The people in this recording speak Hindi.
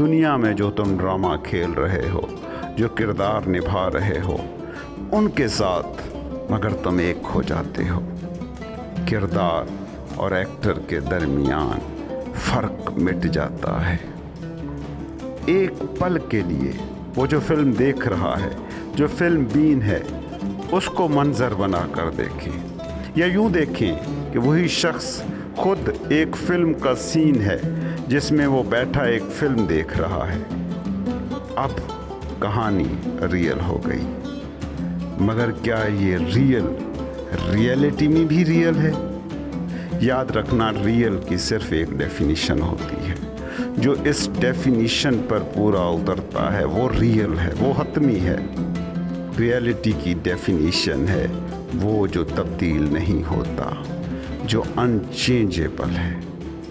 दुनिया में जो तुम ड्रामा खेल रहे हो, जो किरदार निभा रहे हो, उनके साथ मगर तुम एक हो जाते हो। किरदार और एक्टर के दरमियान फ़र्क मिट जाता है। एक पल के लिए वो जो फिल्म देख रहा है, जो फिल्म बीन है, उसको मंजर बना कर देखें, या यूँ देखें कि वही शख्स खुद एक फिल्म का सीन है जिसमें वो बैठा एक फिल्म देख रहा है। अब कहानी रियल हो गई, मगर क्या ये रियलिटी में भी रियल है? याद रखना, रियल की सिर्फ एक डेफिनेशन होती है। जो इस डेफिनेशन पर पूरा उतरता है वो रियल है, वो हतमी है। रियलिटी की डेफिनेशन है वो जो तब्दील नहीं होता, जो अनचेंजेबल है।